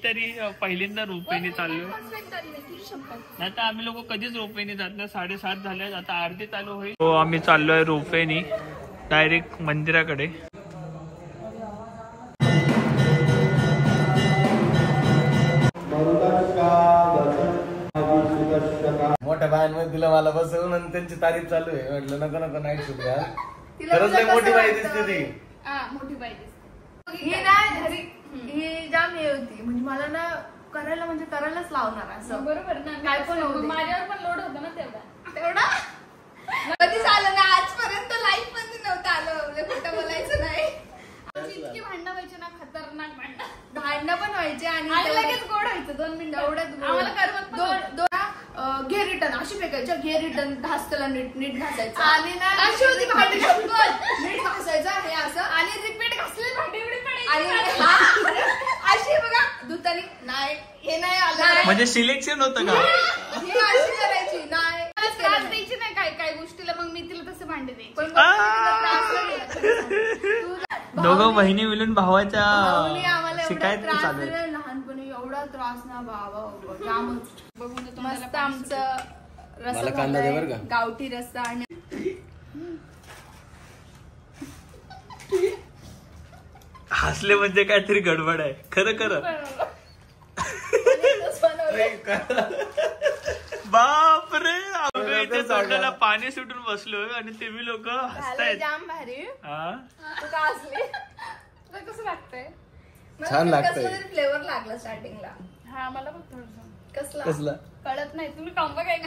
तरी पहिल्यांदा रोपवेने चाललोय. आता आम्ही लोक कधीच रोपवेने जात नाही. 7:30 झाले, आता अर्धी चालू होईल. हो आम्ही चाललोय रोपवेने डायरेक्ट मंदिराकडे. मोठ्या बायांमध्ये दिलं मला बसवून आणि त्यांची तारीफ चालू आहे. म्हटलं नको नको नाईट शूट घ्या. खरंच लय मोठी बाई दिसते ती. मोठी बाई दिसते ही ना. घरी ही जाम हे होती म्हणजे मला ना करायला म्हणजे करायलाच लावणार असं. बरोबर ना. काय पण माझ्यावर पण लोड होता ना तेवढा कधीच आलं ना आजपर्यंत. लाईफ मध्ये नव्हतं आलं. खोटं बोलायचं नाही. इतकी भांडणं व्हायची ना, खतरनाक भांडणं पण व्हायचे आणि लगेच गोड व्हायचं. 2 मिनिटं एवढ्यात आम्हाला करमत घे रिटर्न अशी फेकायच्या. घे रिटर्न घासतेला नीट घासायचं आणि ना अशी होती भांडी नीट घासायचं हे असं आणि रिपीट घासले भांडी आणि अशी बघा धुतानी नाही हे नाही आलं. म्हणजे सिलेक्शन होतं का? हे अशी करायची नाही त्रास द्यायची नाही काय गोष्टीला. मग मी तिला तसे भांडे द्यायचे. दोघं बहिणी मिळून भावाच्या आम्हाला शिकायचं चालू आहे. लहानपणी एवढा त्रास ना बाबा. मस्त आमचं रस्सा गावठी रस्सा आणि हसले म्हणजे काहीतरी गडबड आहे. खरं खरं बापरे. इथे तोंडाला पाणी सुटून बसलोय आणि तुम्ही लोक हसतायत. जाम भारी. कसं लागतंय? छान लागतंय. फ्लेवर लागला स्टार्टिंगला. हा मला पण थोडं कसला कळत नाही. तुम्ही कॉम्बो काय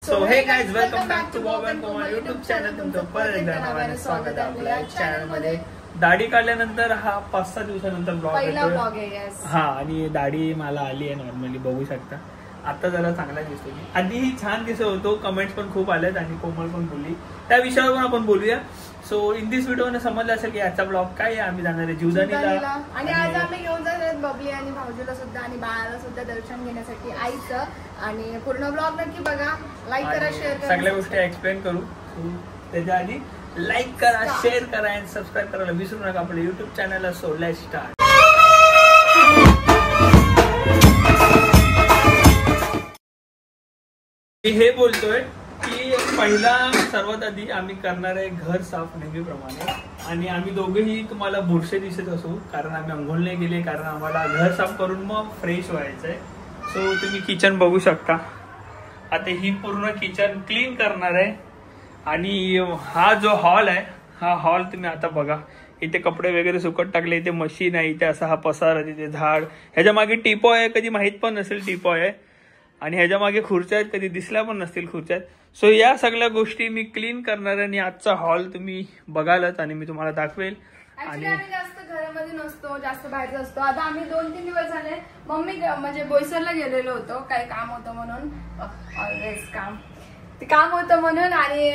so hey guys welcome back to Bob and Komal YouTube channel. तुमचं परत एकदा नव्याने स्वागत आहे आपल्या चॅनल मध्ये. दाढी काढल्यानंतर हा 5-6 दिवसानंतर ब्लॉग येतोय. हा आणि दाढी मला आली आहे नॉर्मली बघू शकता. आता जरा चांगला दिसतो. आधी छान दिसत होतो. कमेंट्स पण खूप आलेत आणि कोमल पण बोलली. त्या विषयावर पण आपण बोलूया. सो इन दिस व्हिडिओने समजलं असेल की याचा ब्लॉग काय आहे. आम्ही जाणार आहे जीवदानीला आणि आज आम्ही घेऊन जाणार आहेत बबली आणि भाऊजीला सुद्धा आणि बाळाला सुद्धा दर्शन घेण्यासाठी आईचं. आणि पूर्ण ब्लॉग नक्की बघा. लाईक करा, शेअर करा. सगळ्या गोष्टी एक्सप्लेन करू. त्याच्या आधी लाईक करा, शेअर करा आणि सबस्क्राईब करायला विसरू नका आपल्या युट्यूब चॅनलला. So let's start. मी हे बोलतोय की पहिला सर्वात आधी आम्ही करणार आहे घर साफ नेहमीप्रमाणे. आणि आम्ही दोघेही तुम्हाला बुरशे दिसत असू कारण आम्ही अंघोळ नाही गेले. कारण आम्हाला घर साफ करून मग फ्रेश व्हायचंय. सो तुम्ही किचन बघू शकता. आता ही पूर्ण किचन क्लीन करणार आहे. आणि हा जो हॉल आहे हा हॉल तुम्ही आता बघा. इथे कपडे वगैरे सुकत टाकले. इथे मशीन आहे. इथे असा हा पसार आहे. तिथे झाड. ह्याच्या मागे टिपॉय आहे. कधी माहित पण नसेल टिपॉय आहे. आणि ह्याच्या मागे खुर्च्या आहेत. कधी दिसल्या पण नसतील खुर्च्या. सो या सगळ्या गोष्टी मी क्लीन करणार आहे. आणि आजचा हॉल तुम्ही बघालच आणि मी तुम्हाला दाखवेल. आणि जास्त घरामध्ये नसतो, जास्त बाहेर असतो. आता आम्ही 2-3 दिवस झाले मम्मी म्हणजे बोईसरला गेलेलो होतो. काही काम होतं म्हणून. ऑलवेज काम होतं म्हणून. आणि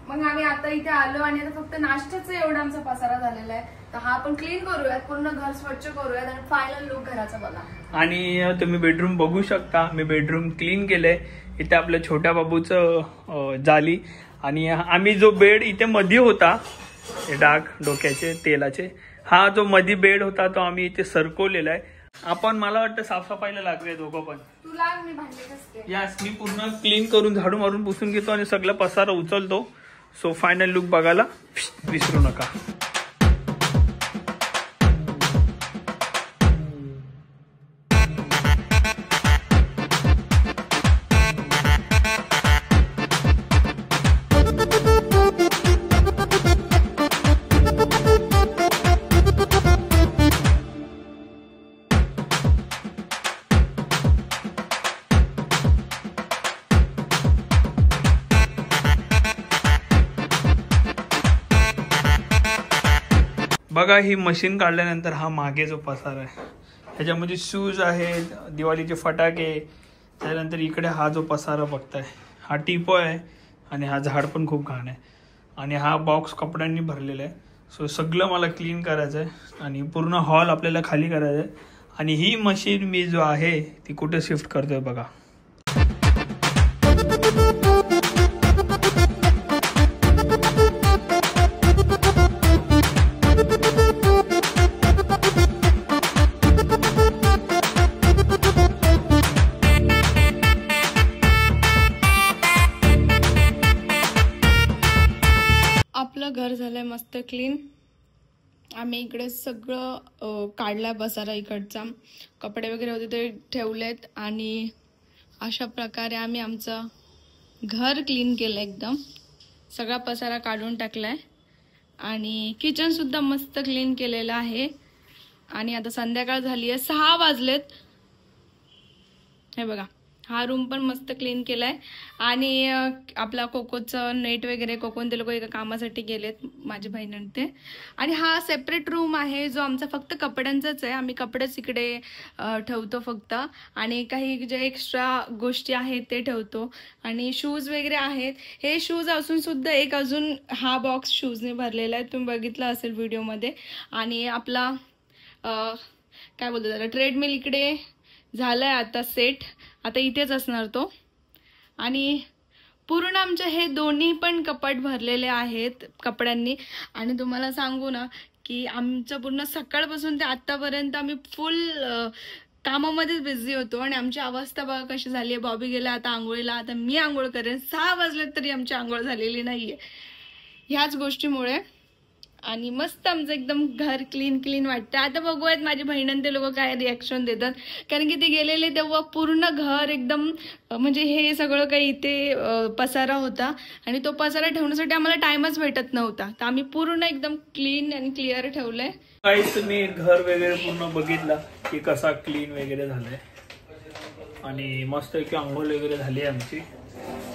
मग आम्ही आता इथे आलो आणि आता फक्त नाश्त्याचा एवढा आमचा पसारा झालेला आहे. तर हा आपण क्लीन करूयात. पूर्ण घर स्वच्छ करूयात आणि फायनल लुक घराचा बघा. आणि तुम्ही बेडरूम बघू शकता. मी बेडरूम क्लीन केलंय. इथे आपल्या छोट्या बाबूचं जाली. आणि आम्ही जो बेड इथे मध्ये होता डाग डोक्याचे तेलाचे, हा जो मध्ये बेड होता तो आम्ही इथे सरकवलेला आहे. आपण मला वाटतं साफसफाईला लागले दोघं पण. यास मी पूर्ण क्लीन करून झाडू मारून पुसून घेतो आणि सगळं पसारा उचलतो. सो फायनल लुक बघायला विसरू नका. बघा ही मशीन काढल्यानंतर हा मागे जो पसार आहे ह्याच्यामध्ये शूज आहेत, दिवाळीचे फटाके, त्यानंतर इकडे हा जो पसारा बघताय हा टिपॉय आहे आणि हा झाड पण खूप घाण आहे आणि हा बॉक्स कपड्यांनी भरलेला आहे. सो सगळं मला क्लीन करायचं आहे आणि पूर्ण हॉल आपल्याला खाली करायचं आहे. आणि ही मशीन मी जो आहे ती कुठे शिफ्ट करतोय बघा. आमचं घर झालंय मस्त क्लीन. आम्ही इकडे सगळं काढला पसारा इकडचा, कपडे वगैरे होते ते ठेवलेत आणि अशा प्रकारे आम्ही आमचं घर क्लीन केलं. एकदम सगळा पसारा काढून टाकलाय आणि किचन सुद्धा मस्त क्लीन केलेलं आहे. आणि आता संध्याकाळ झाली आहे, 6 वाजलेत. हे बघा, हा रूम पण मस्त क्लीन केलाय. आणि आपला कोकोचं नेट वगैरे, कोकोन ते लोक एका कामासाठी गेलेत माझ्या बहिणीने ते. आणि हा सेपरेट रूम आहे जो आमचा फक्त कपड्यांचाच आहे. आम्ही कपडेच इकडे ठेवतो फक्त, आणि काही जे एक्स्ट्रा गोष्टी आहेत ते ठेवतो. आणि शूज वगैरे आहेत. हे शूज असून सुद्धा एक अजून हा बॉक्स शूजने भरलेला आहे, तुम्ही बघितलं असेल व्हिडिओमध्ये. आणि आपला काय बोलतो त्याला, ट्रेडमिल इकडे झालाय आता सेट, आता इथेच असणार तो. आणि पूर्ण आमचे हे दोन्ही पण कपाट भरलेले आहेत कपड्यांनी. आणि तुम्हाला सांगू ना की आमचं पूर्ण सकाळपासून ते आत्तापर्यंत आम्ही फुल कामामध्येच बिझी होतो. आणि आमची अवस्था बघा कशी झाली आहे. बॉबी गेला आता आंघोळीला, आता मी आंघोळ करेन. 6 वाजले तरी आमची आंघोळ झालेली नाहीये ह्याच गोष्टीमुळे. आणि मस्त आमचं एकदम घर क्लीन वाटतं. आता बघूयात माझी बहिणींचे ते लोक काय रिॲक्शन देतात, कारण की ते गेलेले तेव्हा पूर्ण घर एकदम म्हणजे हे सगळं काही इथे पसारा होता आणि तो पसारा ठेवण्यासाठी आम्हाला टाइमच भेटत नव्हता. तर आम्ही पूर्ण एकदम क्लीन आणि क्लिअर ठेवलंय. काही तुम्ही घर वगैरे पूर्ण बघितला की कसा क्लीन वगैरे झालाय. आणि मस्त की आंघोळ वगैरे झाली आमची.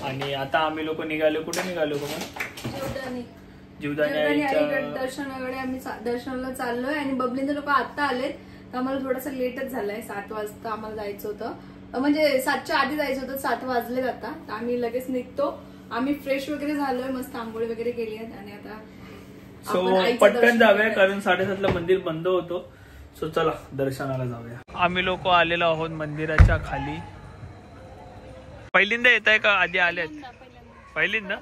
आणि आता आम्ही लोक निघालो. कुठे निघालो का मग? जीवदानी दर्शन वगैरे आम्ही दर्शनाला चाललोय. आणि बबलीचे लोक आता आलेत तर आम्हाला थोडासा लेटच झालाय. 7 वाजता आम्हाला जायचं होतं, म्हणजे 7च्या आधी जायचं होतं. 7 वाजलेत आता, तर आम्ही लगेच निघतो. आम्ही फ्रेश वगैरे झालोय, मस्त आंघोळी वगैरे केली आहेत. आणि आता पटकन जाऊया कारण 7:30ला मंदिर बंद होतो. सो चला दर्शनाला जाऊया. आम्ही लोक आलेलो आहोत मंदिराच्या खाली. पहिल्यांदा येत आहे का आधी आलेत? पहिल्यांदा?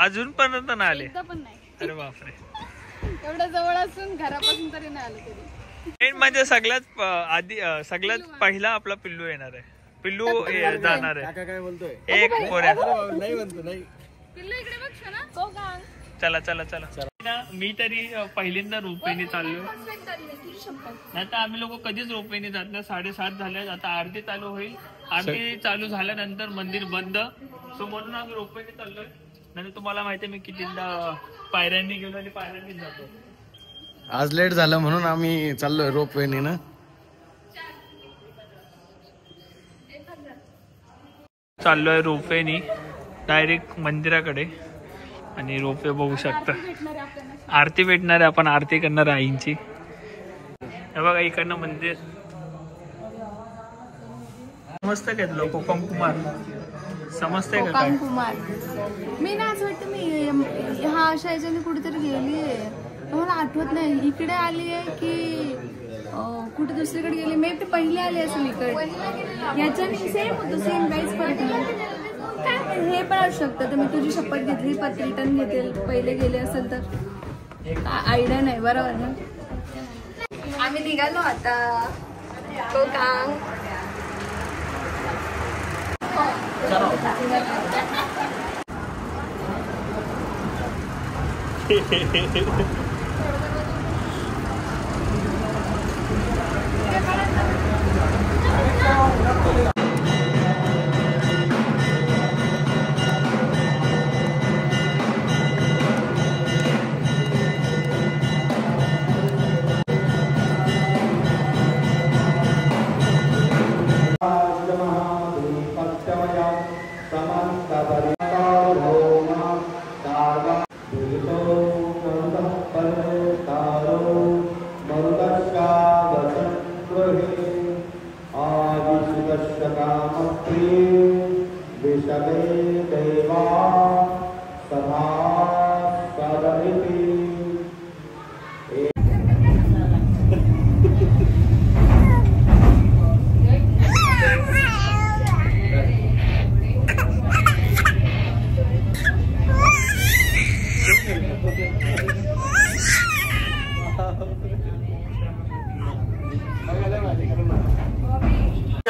अजूनपर्यंत नाही आले? अरे बापरे, एवढं जवळ असून घरापासून तरी नाही आलं तरी. मेन म्हणजे सगळ्यात आधी सगळ्यात पहिला आपला पिल्लू येणार आहे. पिल्लू जाणार आहे. काय बोलतोय? एक पोऱ्या नाही म्हणतो नाही. पिल्लू इकडे बघ ना. चला चला चला. मी तरी पहिल्यांदा रोपवेने चाललो. नाही तर आम्ही लोक कधीच रोपवेने जात नाही. 7:30 झाले, आता आरती चालू होईल. आरती चालू झाल्यानंतर मंदिर बंद. सो म्हणून आम्ही रोपवेने चाललोय. नाही तुम्हाला माहिती आहे मी कितीदा पायऱ्यांनी गेलो आणि पायऱ्यांनी जातो. आज लेट झालं म्हणून आम्ही चाललोय रोपवेने ना. चाललोय रोपवेनी डायरेक्ट मंदिराकडे. आणि रोपवे बघू शकता. आरती भेटणार आहे, आपण आरती करणार आईंची. हे बघा इकडनं मंदिर मस्त घेतलं. कोकम कुमार समजतंय का काय? कुमार मी ना असं वाटतं मी हा अशा याच्याने कुठेतरी गेली आहे, मला आठवत नाही. इकडे आली आहे की कुठे दुसरीकडे गेली. मी ते पहिले आले असेल इकडे. याच्याने सेम होतं, सेम काहीच फरक नाही. हे पण असू शकतं. तर मी तुझी शपथ घेतली, रिटर्न घेते पहिले गेले असेल तर. आयडिया नाही. बरोबर ना. आम्ही निघालो आता कोकण.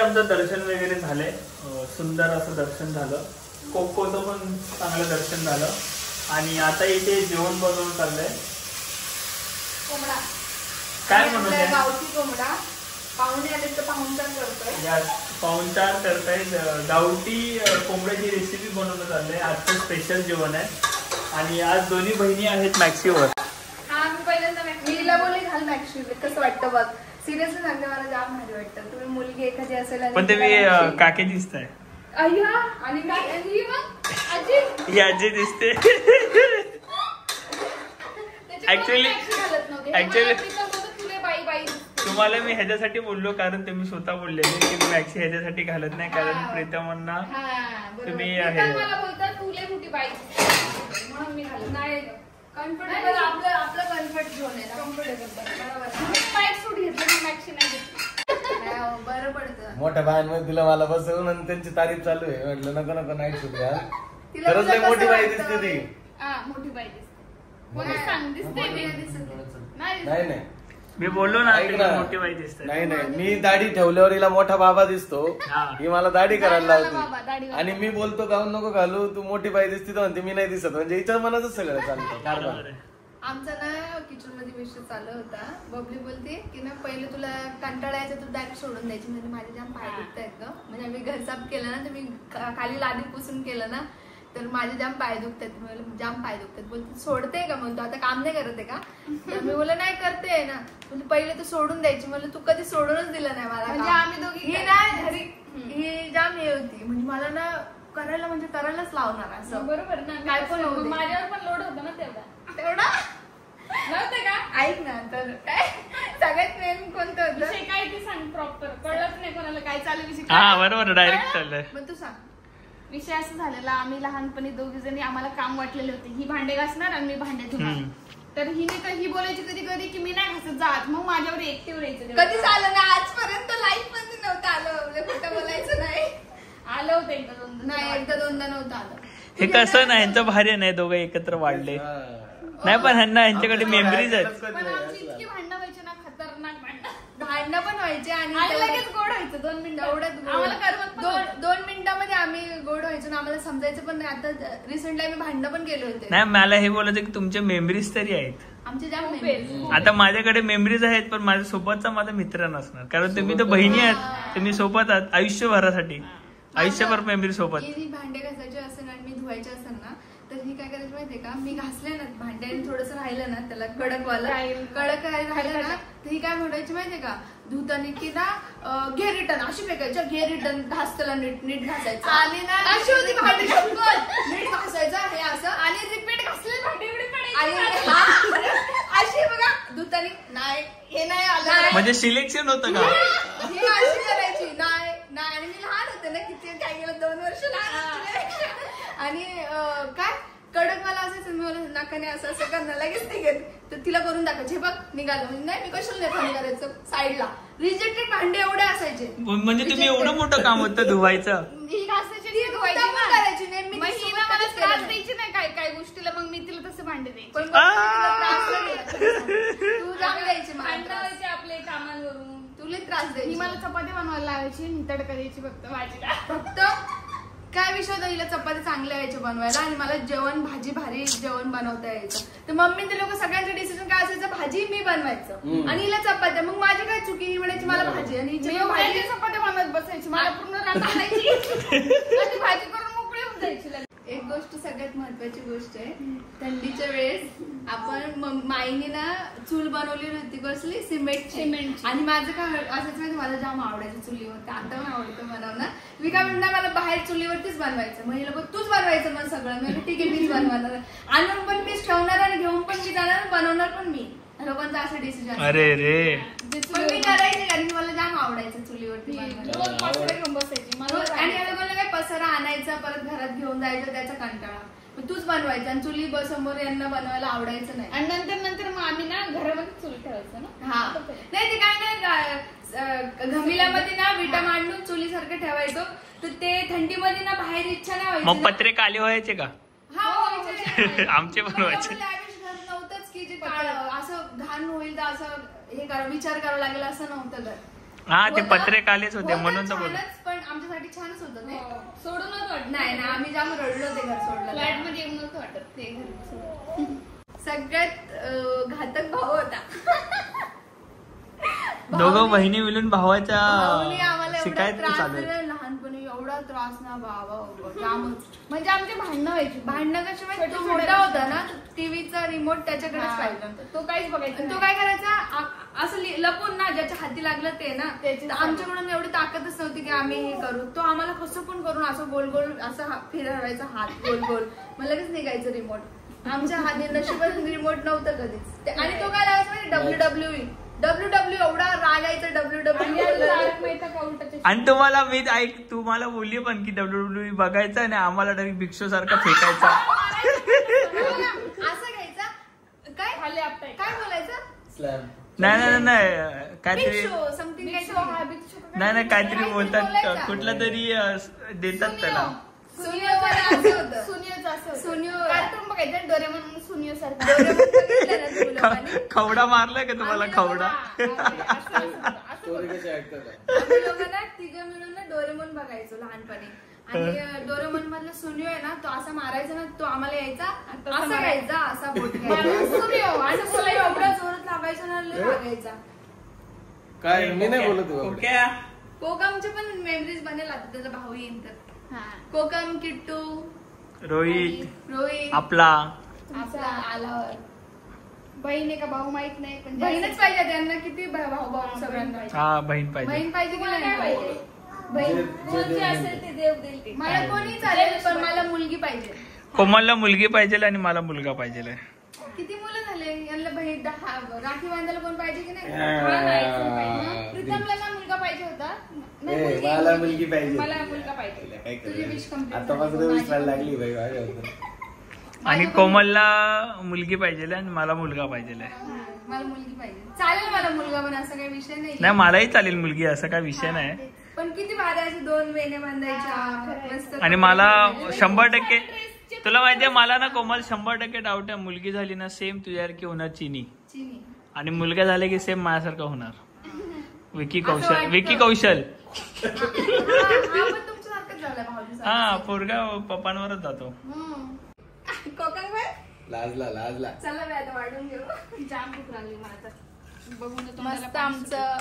आमचं दर्शन वगैरे झालंय. सुंदर असं दर्शन झालं. कोकोचं पण चांगलं दर्शन झालं. आणि आता इथे जेवण बनवून चाललंय. कोंबडा काय बनवलंय? गावठी कोंबडा. पाहुणे आले तर पाहुणचार करतोय. पाहुणचार करतायत. गावठी कोंबड्याची रेसिपी बनवणं चाललंय. आजचं स्पेशल जेवण आहे. आणि आज दोन्ही बहिणी आहेत मॅक्सीवर. हा मी पहिल्यांदा मीला बोलले घाल मॅक्सी. कसं वाटतं बघ. सिरियसली सांगते मला जाम भारी वाटतं. तुम्ही मुलगी एखादी असेल पण तुम्ही काके दिसताय. अय्या आणि काय आजी ही आजी दिसते. ऍक्च्युली तुम्हाला मी ह्याच्यासाठी बोललो कारण तुम्ही स्वतः बोलले की मी मॅक्सी ह्याच्यासाठी घालत नाही कारण प्रीतमांना तुम्ही मला बोलतात तुले कुठे बाई म्हणून मी घालत नाही. कम्फर्टेबल आपलं कम्फर्ट झोन आहे. कम्फर्टेबल बरोबर. बाईक सूट घेतलं मॅक्सी नाही घेतली. बरं पडतं. मोठ्या बायांमध्ये दिलं मला बसवून आणि त्यांची तारीफ चालू आहे. म्हटलं नको नको नाईट सूट घाल. खरंच लय मोठी बाई दिसते ती. मोठी बाई दिसते. नाही मी बोललो ना मोठी बाई दिसते. नाही मी दाढी ठेवल्यावर हिला मोठा बाबा दिसतो. ही मला दाढी करायला लावते आणि मी बोलतो गाऊन नको घालू तू मोठी बाई दिसते तर म्हणते मी नाही दिसत. म्हणजे हिच्या मनाचं सगळं चालतं. आमचा ना किचन मध्ये विषय चालू होता. बबली बोलते की ना पहिले तुला कंटाळा यायचा तू डायरेक्ट सोडून द्यायची. म्हणजे माझे जाम पाय दुखतायत ग. म्हणजे आम्ही घर साफ केलं ना तर मी खाली लादी पुसून केलं ना तर माझे जाम पाय दुखतात. जाम पाय दुखतात. बोलते सोडते का म्हणतो आता काम नाही करत आहे का. तर मी बोलले नाही करते ना. म्हणजे पहिले तू सोडून द्यायची. म्हणलं तू कधी सोडूनच दिलं नाही मला. म्हणजे आम्ही दोघी ही ना घरी ही जाम हे होती. म्हणजे मला ना करायला म्हणजे करायलाच लावणार असं. बरोबर ना. काय पण माझ्यावर पण लोड होता ना तेवढा नव्हतं का. ऐक ना तर काय सगळ्यात मेन कोणतं होतं काय ते सांग प्रॉपर. कळत नाही कोणाला काय चालू विषय. हा बरोबर डायरेक्ट चाललंय. मग तू सांग. विषय असं झालेला आम्ही लहानपणी दोघी जणी आम्हाला काम वाटलेले होते. ही भांडे घासणार आणि मी भांडे धुणार. तर ही बोलायची कधी कधी की मी नाही घासत जात. मग माझ्यावर एकटीवर यायचं. कधी झालं ना आजपर्यंत लाईफ मध्ये नव्हतं आलं. खोटं बोलायचं नाही. आलं होतं एकदा दोनदा. नाही एकदा दोनदा नव्हतं आलं. हे कसं नाही ह्यांचं भारी नाही दोघं एकत्र वाढले नाही पण ह्यांना यांच्याकडे मेमरीज आहेत. पण आमची इतकी भांडणं व्हायची ना खतरनाक भांडणं पण व्हायचे आणि लगेच गोड व्हायचं. 2 मिनिटं एवढ्यात 2 मिनिटांमध्ये आम्ही गोड व्हायचो ना. आम्हाला समजायचं पण नाही. आता रिसेंटली आम्ही भांडणं पण केले होते. नाही मला हे बोलायचं की तुमच्या मेमरीज तरी आहेत. आमचे ज्या मेमरीज आता माझ्याकडे मेमरीज आहेत पण माझ्या सोबतचा माझा मित्र नसणार कारण तुम्ही तर बहिणी आहात. तुम्ही सोबत आहात आयुष्यभरासाठी. आयुष्यभर मेमरी सोबत. भांडे घासायचे असेल आणि मी धुवायचे असेल ना तर ही काय करायची माहितीये का. मी घासले ना भांडे थोडस राहिलं ना त्याला कडक राहिलं ना तर ही काय म्हणायची माहितीये का धुतानी की ना घे रिटर्न अशी फेकायचं. घे रिटर्न घास त्याला नीट घासायचं. आणि ना अशी होती भांडी नीट घासायचं हे असं आणि रिपीट घासले भांडी अशी बघा धुतानी नाही हे नाही आलं. म्हणजे सिलेक्शन होतं का. हे अशी करायची नाही आणि मी लहान होते ना किती काय गेलं 2 वर्ष लहान. आणि काय कडक मला असायचं. मी मला नाकाने असं असं करणं लगेच निघेल तर तिला करून दाखवायचे. बघ निघालं. नाही मी कशाला नाही करायचं साईडला. रिजेक्टेड भांडे एवढे असायचे. म्हणजे तुम्ही एवढं मोठं काम होतं धुवायचं. ही घासायची करायची नाही. मी मला त्रास द्यायची नाही काय गोष्टीला. मग मी तिला तसं भांडे द्यायची. तू जाऊन द्यायची भांडायचे आपले कामांवरून. तुला त्रास द्यायची. मला चपाती बनवायला लावायची. तडका द्यायची फक्त भाजीला. फक्त काय विषय होता हिला चपाती चांगल्या यायच्या बनवायला आणि मला जेवण भाजी भारी जेवण बनवता यायचं. तर मम्मी ते लोक सगळ्यांचं डिसिजन काय असायचं भाजी मी बनवायचं आणि हिला चपात्या. मग माझी काय चुकी. ही म्हणायची मला भाजी आणि भाजी चपात्या बनवत बसायची. मला पूर्ण रात्री भाजी करून मोकळी होऊन जायची. एक गोष्ट सगळ्यात महत्वाची गोष्ट आहे थंडीच्या वेळेस आपण माईने ना चूल बनवलेली होती कसली सिमेंट. आणि माझं काय असायचं मला जाम आवडायचं चुलीवर. आता पण आवडतं बनवणं. मी काय म्हणणार मला बाहेर चुलीवरतीच बनवायचं. मग हे लोक तूच बनवायचं मग सगळं. मी ठीक आहे मीच बनवणार. आणून पण मीच ठेवणार आणि घेऊन पण मी जाणार बनवणार पण मी. लोकांचा असं डिसिजन. अरे रे पण मी करायचे कारण मला जाम आवडायचं चुलीवरती घेऊन बसायची. आणि या लोकांना काय पसारा आणायचा परत घरात घेऊन जायचं त्याचा कंटाळा. तूच बनवायचं आणि चुली समोर यांना बनवायला आवडायचं नाही. आणि नंतर मग आम्ही ना घरामध्ये चूल ठेवायचं ना. हा नाही ते काय नाही घमिल्यामध्ये ना विटा मांडून चुलीसारखं ठेवायचो. तर ते थंडीमध्ये ना बाहेर इच्छा नाही व्हायची. मग पत्रे काले व्हायचे का. हा आमचे पण व्हायचे. नव्हतंच की जे असं घाण होईल तर असं हे विचार करावा लागेल असं नव्हतं घर. हा ते पत्रे कालेच होते म्हणून तर बोल. पण आमच्यासाठी छानच होतं ते. सोडून वाटत नाही ना, आम्ही जाम रडलो ते घर सोडलं. फ्लॅट मध्ये येऊन नव्हतं वाटत ते घर. सगळ्यात घातक भाऊ होता. दोघं बहिणी मिळून भावाच्या शिकायत चालू. लहानपणी एवढा त्रास ना बाबा जामच. म्हणजे आमची भांडणं व्हायची. भांडणं कशी माहिती, तो मोठा होता ना, टीव्हीचा रिमोट त्याच्याकडेच पाहिजे. तो काहीच बघायचा. तो काय करायचा असं लपून ना, ज्याच्या हाती लागलं ते ना, आमच्याकडून एवढी ताकदच नव्हती की आम्ही हे करू. तो आम्हाला कसं पण करून असं गोल गोल असं फिरवायचा हात गोल गोल. मग लगेच निघायचं रिमोट. आमच्या हाती नशिबात रिमोट नव्हतं कधीच. आणि तो काय लावायचा WWE एवढा रागायचा WWE. आणि तुम्हाला मी ऐक, तुम्हाला बोलली पण की WWE बघायचा आणि आम्हाला डायरेक्ट भिक्षू सारखा फेकायचा. असं घ्यायचा काय बोलायचं. नाही काहीतरी नाही काहीतरी बोलतात, कुठला तरी देतात त्याला. खवडा मारलाय का तुम्हाला खवडा. तिघं मिळून ना डोरेमोन बघायचो लहानपणी. आणि डोरेमोन मधला सुनियो आहे ना, तो असा मारायचा ना, तो आम्हाला यायचा असा घ्यायचा असा बोट सुनियो. आणि सुनियो एवढा जोरात लागायचा ना, लागायचा. काय मी नाही बोलत. कोकमचे पण मेमरीज बनेल आता, त्याचा भाऊ येईन तर. कोकम, किट्टू, रोहित आपला आल्यावर. बहीण आहे का भाऊ माहित नाही, पण बहीणच पाहिजे त्यांना. किती भाऊ सगळ्यांना. हा बहीण पाहिजे. बहीण पाहिजे की नाही पाहिजे. बहीण कोणती असेल ते देव देईल. मला कोणी चालेल, पण मला मुलगी पाहिजे. कोमलला मुलगी पाहिजे आणि मला मुलगा पाहिजे. किती मुलं झाले यांना. बहीण राखी बांधायला कोण पाहिजे की नाही. प्रीतमला ना मुलगा पाहिजे होता. मला मुलगी पाहिजे. मला मुलगा पाहिजे. तुझी विश कंप्लीट आतापासून विश व्हायला लागली बाई. आणि कोमलला मुलगी पाहिजे आणि मला मुलगा पाहिजे. मला मुलगी पाहिजे. चालेल मला मुलगा, पण असं काही विषय नाही. मलाही चालेल मुलगी, असं काही विषय नाही. पण किती भारी असे 2 वेण्या बांधायच्या. आणि मला 100%, तुला माहितीये मला ना कोमल 100% डाऊट आहे, मुलगी झाली ना सेम तुझ्यासारखी होणार चिनी. आणि मुलगा झाले की सेम माझ्यासारखं होणार. विकी कौशल. हा पोरगा पप्पांवरच जातो. लाजला. चला मी आता वाढून घेऊ. जाम भूक लागली मला. मस्त आमचं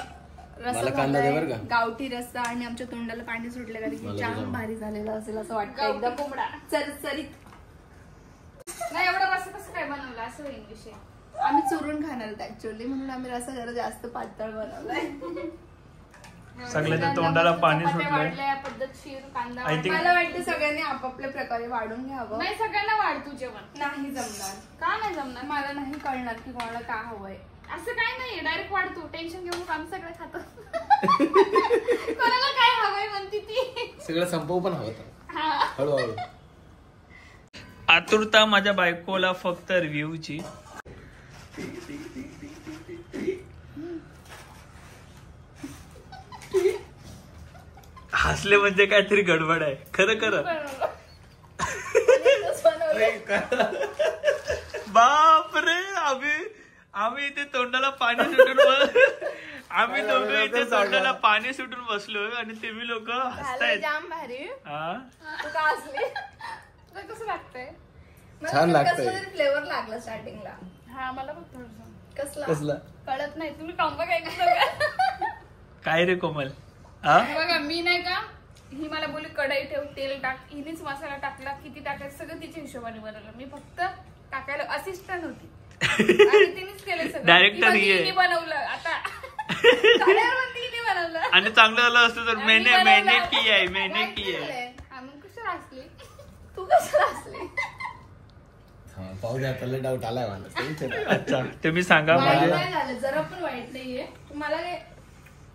रस्सा झालाय, गावठी रस्सा. आणि आमच्या तोंडाला पाणी सुटलं कारण की जाम भारी झालेलं असेल असं वाटतं. एकदम कोंबडा चरचरीत. नाही एवढा रस्सा कसं काय बनवला असं होईल विषय. आम्ही चुरून खाणार आहोत ऍक्च्युअली, म्हणून आम्ही रस्सा जरा जास्त पातळ बनवलाय. सगळ्याच्या तोंडाला पाणी सुटलंय. मला वाटतं सगळ्यांनी आपापल्या प्रकारे वाढून घ्यावं. नाही सगळ्यांना वाढ तू जेवण. नाही जमणार. का नाही जमणार. मला नाही कळणार की कोणाला का हवंय. असं काय नाहीये, डायरेक्ट वाढतो. टेन्शन घेऊ नको, आम्ही सगळं खातो. कोणाला काय हवंय म्हणती ती. सगळं संपवू पण हवं हळूहळू. आतुरता माझ्या बायकोला फक्त रिव्ह्यूची. हसले म्हणजे काहीतरी गडबड आहे. खरं बापरे. आम्ही इथे तोंडाला पाणी सुटून आम्ही दोघं इथे तोंडाला पाणी सुटून बसलो आणि तुम्ही लोक हसतायत. जाम भारी. कसं लागतंय. छान लागतंय. फ्लेवर लागला स्टार्टिंगला. हा मला पण थोडंसं कसला कळत नाही. तुम्ही कॉम्बो काय काय रे कोमल. बघा मी नाही का, ही मला बोलली कढई ठेव, तेल टाक. हिनेच मसाला टाकला, किती टाकायचं सगळं तिच्या हिशोबाने बनवलं. मी फक्त टाकायला असिस्टंट होती. तिनेच केलं सगळं. डायरेक्टर बनवलं. आता बनवलं. आणि चांगलं झालं असतं तर मेहनत की आहे. कसं असली तू कसं असली. पाहुणे आता डाऊट आलाय मला. अच्छा तुम्ही सांगा. माझे जरा पण वाईट नाहीये. मला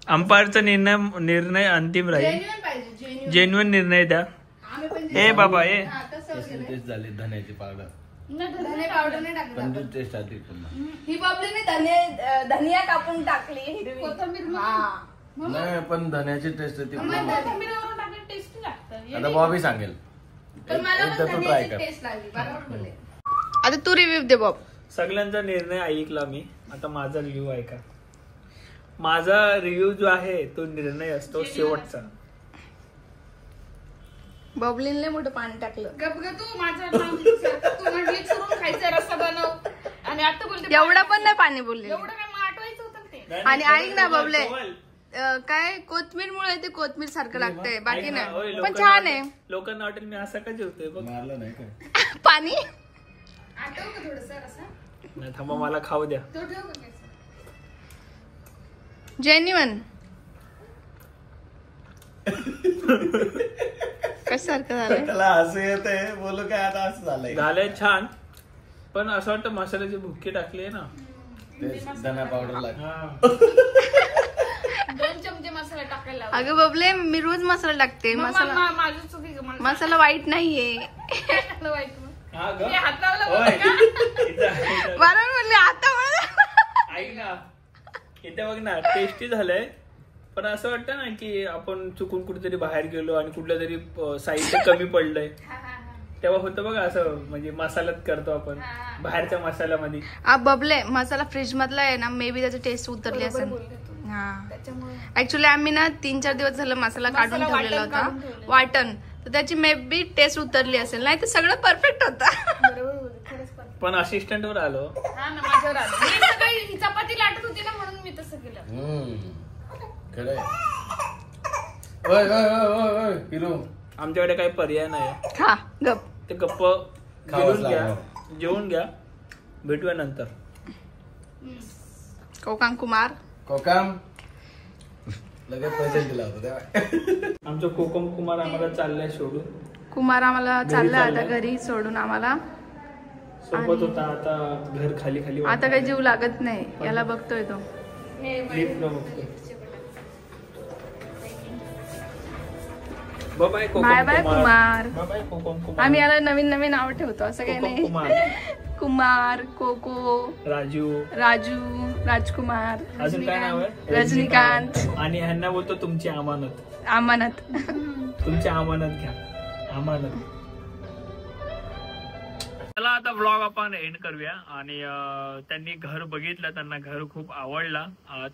अंपायरचा निर्णय अंतिम राहील. जेन्युइन निर्णय द्या. ए बाबा ए टेस्ट झाली धन्याची पावडर. धने पावडर नाही टाकली. तंदूर टेस्ट आली पुन्हा. ही बाबलीने धनिया कापून टाकली. हिरवी कोथिंबीर नाही पण धन्याची टेस्ट ती टेस्टी लागतं. आता बॉबी सांगेल. पण मला पण धन्याची टेस्ट लागली. बरोबर बोलले. आता तू रिव्ह्यू दे बॉब. सगळ्यांचा निर्णय ऐकला मी, आता माझा रिव्ह्यू ऐका. माझा रिव्ह्यू जो आहे तो निर्णय असतो शेवटचा. बबलीने मोठं पाणी टाकलं. तू माझं तू म्हटली चुरून खायचा रस्सा बनव आणि आता बोलते एवढं पण नाही पाणी बोलले. एवढं काय मग आठवायचं होतं ते. आणि ऐक ना बबले, काय कोथमीर मुळे ते कोथमीर सारखं लागतंय, बाकी नाही. पण छान आहे. लोकांना वाटेल मी असं का जेवतोय बघ. मारलं नाही काय पाणी आठव का थोडंसं रस्सा? नाही थांबा मला खाऊ द्या. तो ठेव का केस? जेन्युअन कशासारखं झालंय. त्याला हसू येतंय, बोलू काय आता असं झालंय. झालंय छान, पण असं वाटतं मसाल्याची भुक्की टाकली आहे ना, धना पावडर लाग. 2 चमचे मसाला टाकायला लावा. अगं बबले, मी रोज मसाला टाकते. मसाला माझं चुकी का? मसाला वाईट नाहीये. वाईट मग हा ग. मी हात लावला होय. बघ का? बरोबर म्हणले आता मला. ऐक ना, इथे बघ ना, टेस्टी झालंय, पण असं वाटतं ना की आपण चुकून कुठेतरी बाहेर गेलो आणि कुठलं तरी साहित्य कमी पडलंय, तेव्हा होतं बघा असं, म्हणजे मसाल्यात करतो आपण बाहेरच्या मसाल्यामध्ये. बबले, मसाला फ्रीज मधला आहे ना, मे बी त्याची टेस्ट उतरली असेल. हा, ऍक्च्युली आम्ही ना 3-4 दिवस झालं मसाला काढून ठेवलेला होता, वाटण, तर त्याची मे बी टेस्ट उतरली असेल, नाही तर सगळं परफेक्ट होतं. पण असिस्टंट वर आलो. हा ना, माझ्यावर आलं. मी सकाळी ही चपाती लाटत होती ना, म्हणून मी तसं केलं. खरंय. ओय ओय ओय ओय हिरो, आमच्याकडे काही पर्याय नाही. हा गप, ते गप्प गिळून घ्या, जेवून घ्या, भेटूया नंतर. कोकाम कुमार, कोकाम लगेच पैसे दिला होता तेव्हा. आमचं कोकम कुमार आम्हाला चाललंय सोडून. कुमार आम्हाला चाललाय आता घरी सोडून. आम्हाला सोबत होता, आता घर खाली खाली. आता काही जीव लागत नाही याला, बघतोय तो. लिफ्ट न बघतोय. Bye bye Kumar. Bye Kokum Kumar. आम्ही याला नवीन नवीन नाव ठेवतो, असं काही नाही. कुमार, कोको, राजू, राजकुमार, अजून काय नाव आहे? रजनीकांत. आणि ह्यांना बोलतो तुमची अमानत. तुमची अमानत घ्या, अमानत. चला आता व्लॉग आपण एंड करूया. आणि त्यांनी घर बघितलं, त्यांना घर खूप आवडला,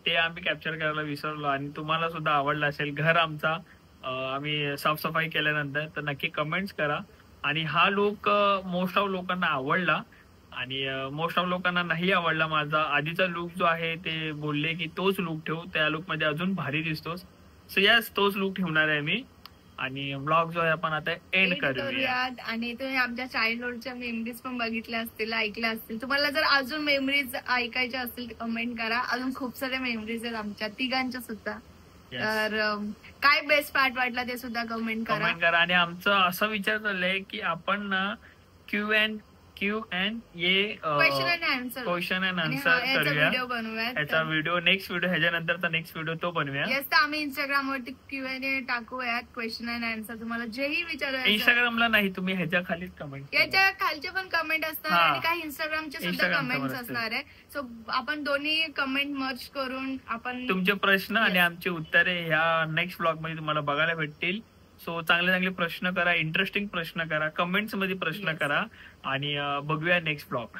ते आम्ही कॅप्चर करायला विसरलो, आणि तुम्हाला सुद्धा आवडलं असेल घर आमचा. आम्ही साफसफाई केल्यानंतर तर नक्की कमेंट्स करा. आणि हा लुक मोस्ट ऑफ लोकांना आवडला, आणि मोस्ट ऑफ लोकांना नाही आवडला माझा आधीचा लुक जो आहे. ते बोलले की तोच लुक ठेवू, त्या लुक मध्ये अजून भारी दिसतोस. सो यस, तोच लुक ठेवणार आहे मी. आणि ब्लॉग जो आहे आपण आता एंड करूया. आणि तुम्ही आमच्या चाइल्डहुडच्या मेमरीज पण बघितल्या असतील, ऐकल्या असतील. तुम्हाला जर अजून मेमरीज ऐकायच्या असतील तर कमेंट करा. अजून खूप साऱ्या मेमरीज आहेत आमच्या तिघांच्या सुद्धा. तर काय बेस्ट पार्ट वाटला ते सुद्धा कमेंट करा. आणि आमचं असं विचार चाललंय की आपण Q and question and answer करूया. याचा व्हिडिओ नेक्स्ट व्हिडिओ, ह्याच्यानंतरचा नेक्स्ट व्हिडिओ तो बनवूया. येस, तर आम्ही इंस्टाग्राम वरती Q&A टाकूयात, क्वेश्चन अँड आन्सर. तुम्हाला जेही विचारूया, इंस्टाग्रामला नाही, तुम्ही ह्याच्या खालीच कमेंट, याच्या खालचे पण कमेंट असणार आणि काही इंस्टाग्रामचे सुद्धा कमेंट्स असणार आहे. सो आपण दोन्ही कमेंट मर्ज करून आपण तुमचे प्रश्न आणि आमचे उत्तरे ह्या नेक्स्ट ब्लॉग मध्ये तुम्हाला बघायला भेटतील. सो चांगले चांगले प्रश्न करा, इंटरेस्टिंग प्रश्न करा, कमेंट्स मध्ये प्रश्न करा, आणि बघूया नेक्स्ट ब्लॉग.